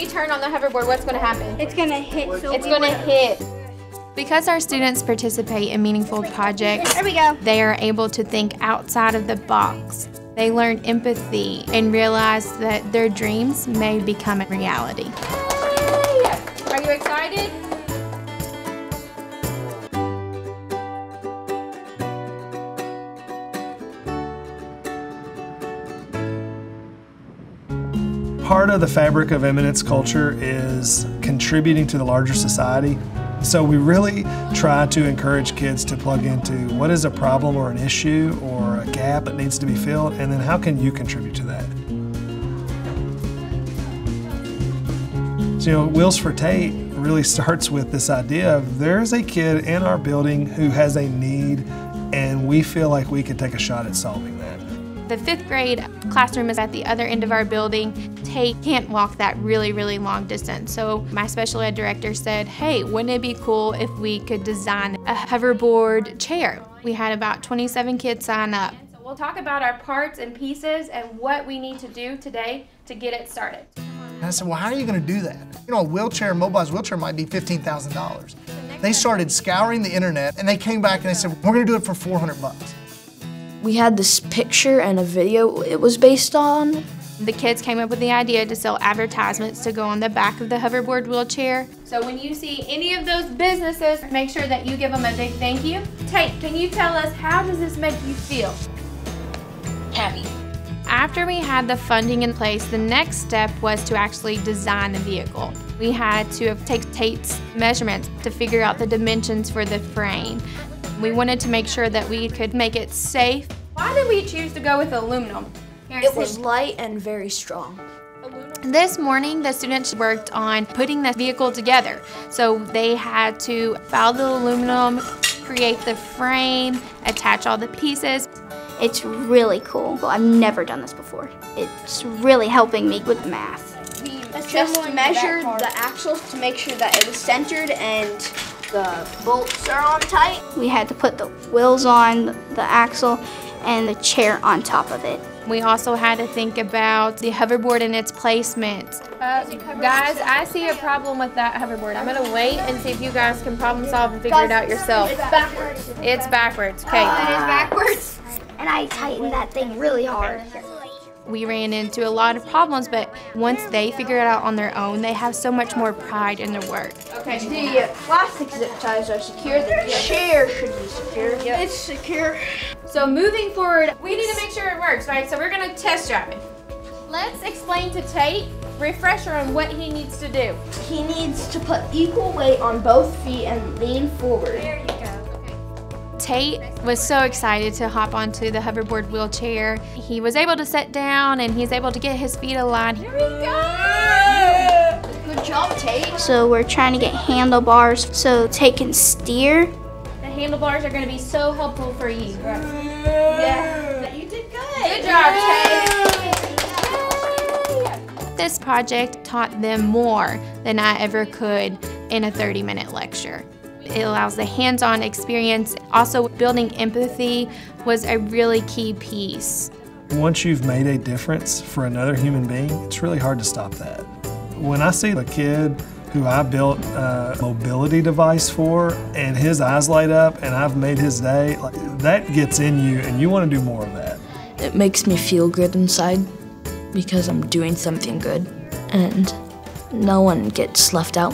we turn on the hoverboard, what's going to happen? It's going to hit. It's going to hit. Because our students participate in meaningful projects, There we go. they are able to think outside of the box. They learn empathy and realize that their dreams may become a reality. Yay! Are you excited? Part of the fabric of Eminence culture is contributing to the larger society. So we really try to encourage kids to plug into what is a problem or an issue or a gap that needs to be filled, and then how can you contribute to that? So, you know, Wheels for Tate really starts with this idea of there's a kid in our building who has a need, and we feel like we can take a shot at solving that. The 5th grade classroom is at the other end of our building. Tate can't walk that really long distance. So my special ed director said, hey, wouldn't it be cool if we could design a hoverboard chair? We had about 27 kids sign up. So we'll talk about our parts and pieces and what we need to do today to get it started. And I said, well, how are you going to do that? You know, a mobilized wheelchair might be $15,000. They started scouring the internet and they came back and they said, we're going to do it for $400. We had this picture and a video it was based on. The kids came up with the idea to sell advertisements to go on the back of the hoverboard wheelchair. So when you see any of those businesses, make sure that you give them a big thank you. Tate, can you tell us, how does this make you feel? Happy. After we had the funding in place, the next step was to actually design the vehicle. We had to take Tate's measurements to figure out the dimensions for the frame. We wanted to make sure that we could make it safe. Why did we choose to go with aluminum? It was light and very strong. This morning, the students worked on putting the vehicle together. So they had to file the aluminum, create the frame, attach all the pieces. It's really cool. I've never done this before. It's really helping me with math. Just measured the axles to make sure that it was centered and the bolts are on tight. We had to put the wheels on, the axle, and the chair on top of it. We also had to think about the hoverboard and its placement. Guys, I see a problem with that hoverboard. I'm gonna wait and see if you guys can problem solve and figure it out yourself. It's backwards. It's backwards, okay. It is backwards. And I tightened that thing really hard. We ran into a lot of problems, but once they figure it out on their own, they have so much more pride in their work. Okay, the plastic zip ties are secure. The chair should be secure. Yep. It's secure. So moving forward, we need to make sure it works, right? So we're gonna test drive it. Let's explain to Tate, refresher on what he needs to do. He needs to put equal weight on both feet and lean forward. There you go. Tate was so excited to hop onto the hoverboard wheelchair. He was able to sit down and he's able to get his feet aligned. Here we go! Good job, Tate. So we're trying to get handlebars so Tate can steer. The handlebars are going to be so helpful for you. Yeah. You did good. Good job, Tate. This project taught them more than I ever could in a 30-minute lecture. It allows the hands-on experience. Also, building empathy was a really key piece. Once you've made a difference for another human being, it's really hard to stop that. When I see a kid who I built a mobility device for and his eyes light up and I've made his day, that gets in you and you want to do more of that. It makes me feel good inside because I'm doing something good and no one gets left out.